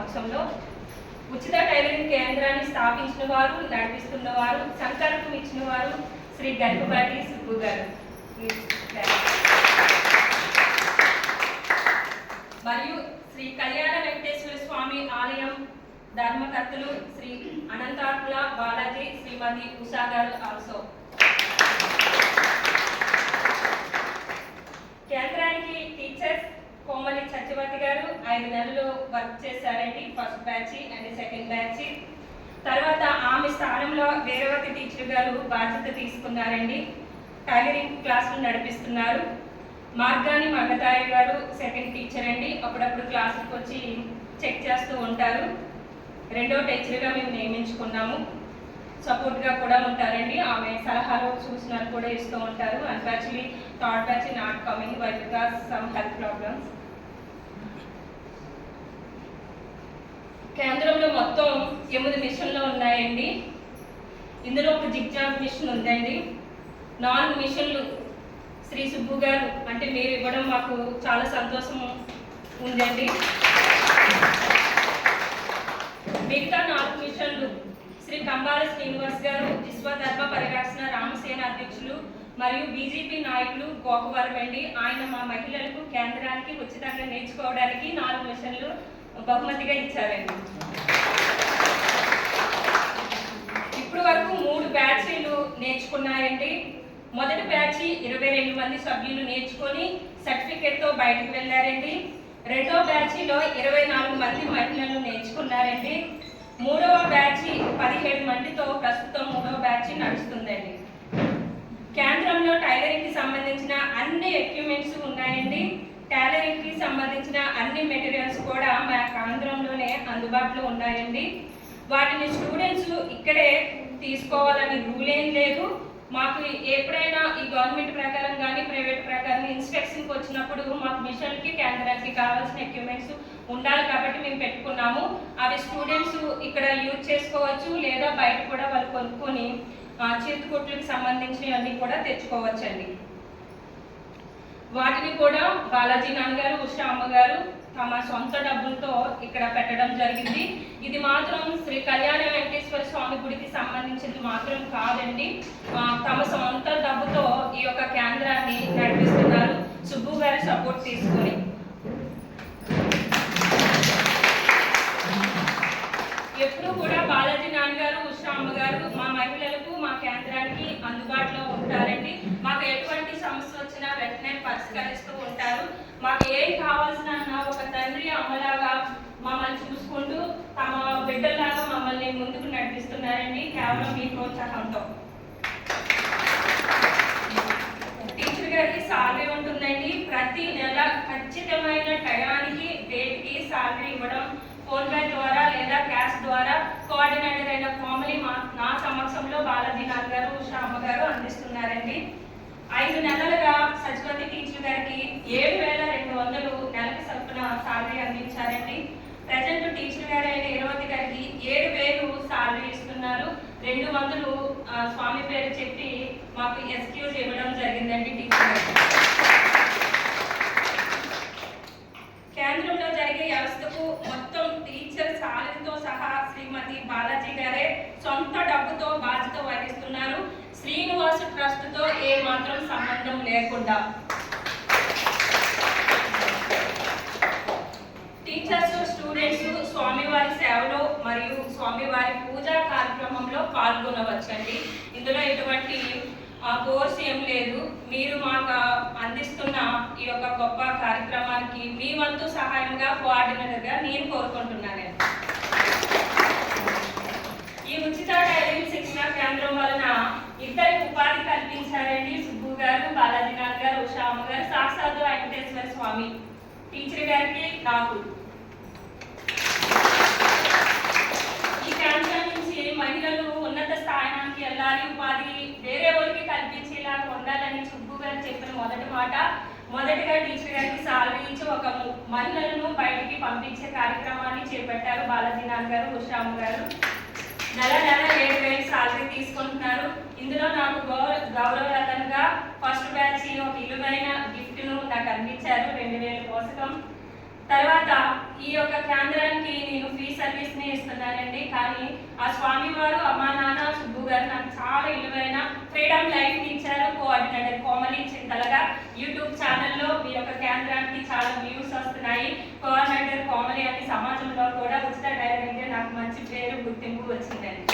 సమక్షంలో ఉచిత టైలరింగ్ కేంద్రాన్ని స్థాపించిన వారు, నడిపిస్తున్న వారు, సంకల్పం ఇచ్చిన వారు శ్రీ గరికపాటి సుబ్బు గారు. మరియు శ్రీ కళ్యాణ వెంకటేశ్వర స్వామి ఆలయం ధర్మకర్తలు శ్రీ అనంతాకుల బాలాజీ, శ్రీమతి ఉషా గారు ఆల్సో. కేంద్రానికి టీచర్స్ కోమలి సత్యవతి గారు 5 నెలలు వర్క్ చేశారండి, first batch and second batch. తర్వాత ఆమె స్థానంలో వేరవతి టీచర్ గారు బాధ్యత తీసుకున్నారండి, టైలరింగ్ క్లాసులు నడిపిస్తున్నారు. మార్గాని మగతాయి గారు సెకండ్ టీచర్ అండి, అప్పుడప్పుడు క్లాసులకు వచ్చి చెక్ చేస్తూ ఉంటారు. 2వ టీచర్గా మేము నియమించుకున్నాము. సపోర్ట్గా కూడా ఉంటారండి, ఆమె సలహాలు సూచనలు కూడా ఇస్తూ ఉంటారు. Unfortunately third batch not coming by because some health problems. కేంద్రంలో మొత్తం 8 మిషన్లు ఉన్నాయండి. ఇందులో ఒక జిగ్జాగ్ మిషన్ ఉందండి. 4 మిషన్లు శ్రీ సుబ్బు గారు అంటే మీరు ఇవ్వడం మాకు చాలా సంతోషం ఉందండి. మిగతా 4 మిషన్లు శ్రీ కంబాల శ్రీనివాస్ గారు విశ్వధర్మ పరిరక్షణ రామసేన అధ్యక్షులు మరియు బీజేపీ నాయకులు గోకవరం అండి. ఆయన మా మహిళలకు కేంద్రానికి ఉచితంగా నేర్చుకోవడానికి 4 మిషన్లు బహుమతిగా ఇచ్చారండి. ఇప్పుడు వరకు 3 బ్యాచ్లు నేర్చుకున్నాయండి. మొదటి బ్యాచ్ 22 మంది సభ్యులు నేర్చుకొని సర్టిఫికేట్తో బయటకు వెళ్ళారండి. 2వ బ్యాచ్లో 24 మంది మహిళలు నేర్చుకున్నారండి. 3వ బ్యాచ్ 17 మందితో ప్రస్తుతం 3వ బ్యాచ్ నడుస్తుందండి. కేంద్రంలో టైలరింగ్కి సంబంధించిన అన్ని ఎక్విప్మెంట్స్ ఉన్నాయండి. టైలరింగ్కి సంబంధించిన అన్ని మెటీరియల్స్ కూడా మా కేంద్రంలోనే అందుబాటులో ఉన్నాయండి. వాటిని స్టూడెంట్స్ ఇక్కడే తీసుకోవాలని రూల్ ఏం లేదు. మాకు ఎప్పుడైనా ఈ గవర్నమెంట్ ప్రకారం కానీ ప్రైవేట్ ప్రకారం ఇన్స్పెక్షన్కి వచ్చినప్పుడు మాకు మిషన్కి కేంద్రానికి కావాల్సిన ఎక్విప్మెంట్స్ ఉండాలి కాబట్టి మేము పెట్టుకున్నాము. అవి స్టూడెంట్స్ ఇక్కడ యూజ్ చేసుకోవచ్చు, లేదా బయట కూడా వాళ్ళు కొనుక్కొని చేతికుట్లకు సంబంధించినవన్నీ కూడా తెచ్చుకోవచ్చండి. వాటిని కూడా బాలాజీ నాన్నగారు, ఉషా అమ్మగారు తమ సొంత డబ్బులతో ఇక్కడ పెట్టడం జరిగింది. ఇది మాత్రం శ్రీ కళ్యాణ వెంకటేశ్వర స్వామి గుడికి సంబంధించింది మాత్రం కాదండి. తమ సొంత డబ్బుతో ఈ యొక్క కేంద్రాన్ని నడిపిస్తున్నారు సుబ్బు గారి సపోర్ట్ తీసుకొని. ఎప్పుడు కూడా బాలాజీ నాన్నగారు, ఉషా అమ్మగారు మా మహిళలకు మా కేంద్రానికి అందుబాటులో ఉంటారండి. మాకు ఎటువంటి సమస్య వచ్చినా వెంటనే పరిష్కరిస్తూ ఉంటారు. మాకు ఏం కావాల్సిన ఒక తండ్రి అమ్మలాగా మమ్మల్ని చూసుకుంటూ తమ బిడ్డలాగా మమ్మల్ని ముందుకు నడిపిస్తున్నారండి, కేవలం మీ ప్రోత్సాహంతో. టీచర్ గారికి సాలరీ ఉంటుందండి. ప్రతి నెల ఖచ్చితమైన టయానికి డేట్కి సాలరీ ఇవ్వడం ఫోన్ పే ద్వారా లేదా క్యాష్ ద్వారా కోఆర్డినేటర్ అయిన కోమలి నా సమక్షంలో బాలాజీ నాన్నగారు, ఉషా అమ్మగారు అందిస్తున్నారండి. 5 నెలలుగా సచివతి టీచర్ గారికి 7,200 నెలకి చొప్పున సాలరీ అందించారండి. ప్రజెంట్ టీచర్ గారు అయిన ఇరవతి గారికి 7,000 సాలరీ ఇస్తున్నారు. 200 స్వామి పేరు చెప్పి మాకు ఎక్స్క్యూజ్ ఇవ్వడం జరిగిందండి టీచర్ గారికి. కేంద్రంలో జరిగే వ్యవస్థకు మొత్తం టీచర్ సాలరీతో సహా శ్రీమతి బాలాజీ గారే సొంత డబ్బుతో బాధ్యత వహిస్తున్నారు. శ్రీనివాస ట్రస్ట్తో ఏ మాత్రం సంబంధం లేకుండా. టీచర్స్, స్టూడెంట్స్ స్వామివారి సేవలో మరియు స్వామివారి పూజా కార్యక్రమంలో పాల్గొనవచ్చండి. ఇందులో ఎటువంటి కోర్స్ ఏం లేదు. మీరు మాకు అందిస్తున్న ఈ యొక్క గొప్ప కార్యక్రమానికి మీ వంతు సహాయంగా కోఆర్డినేటర్గా నేను కోరుకుంటున్నాను. ఈ ఉచిత టైలరింగ్ శిక్షణ కేంద్రం వలన 2 ఉపాధి కల్పించారండి సుబ్బు గారు, బాలాజీ నాన్న గారు, ఉషా అమ్మగారు, సాక్షాత్తు వెంకటేశ్వర స్వామి టీచర్ గారికి నాకు. ఈ కేంద్రం నుంచి మహిళలు ఉన్నత స్థానానికి వెళ్ళాలి, ఉపాధి వేరే వాళ్ళకి కల్పించేలా ఉండాలని సుబ్బు గారు చెప్పిన మొదటి మాట. మొదటిగా టీచర్ గారికి సాలరీ ఇచ్చి ఒక మహిళలను బయటికి పంపించే కార్యక్రమాన్ని చేపట్టారు బాలాజీ నాన్న గారు, ఉషా అమ్మగారు. నెల 7,000 సాలరీ తీసుకుంటున్నారు. ఇందులో నాకు గౌరవరతంగా ఫస్ట్ బ్యాచ్ ఒక విలువైన గిఫ్ట్ను నాకు అందించారు, 2,000 పోషకం. తర్వాత ఈ యొక్క కేంద్రానికి నేను చేస్తున్నానండి. కానీ ఆ స్వామి వారు అమ్మా నాన్న సుబ్బు గారు నాకు చాలా విలువైన ఫ్రీడమ్ లైఫ్ ఇచ్చారు. కోఆర్డినేటర్ కోమలి చింతలగా యూట్యూబ్ ఛానల్లో మీ యొక్క కేంద్రానికి చాలా వ్యూస్ వస్తున్నాయి. కోఆర్డినేటర్ కోమలి అని సమాజంలో కూడా ఉచిత డైరీ అంటే నాకు మంచి పేరు గుర్తింపు వచ్చిందండి.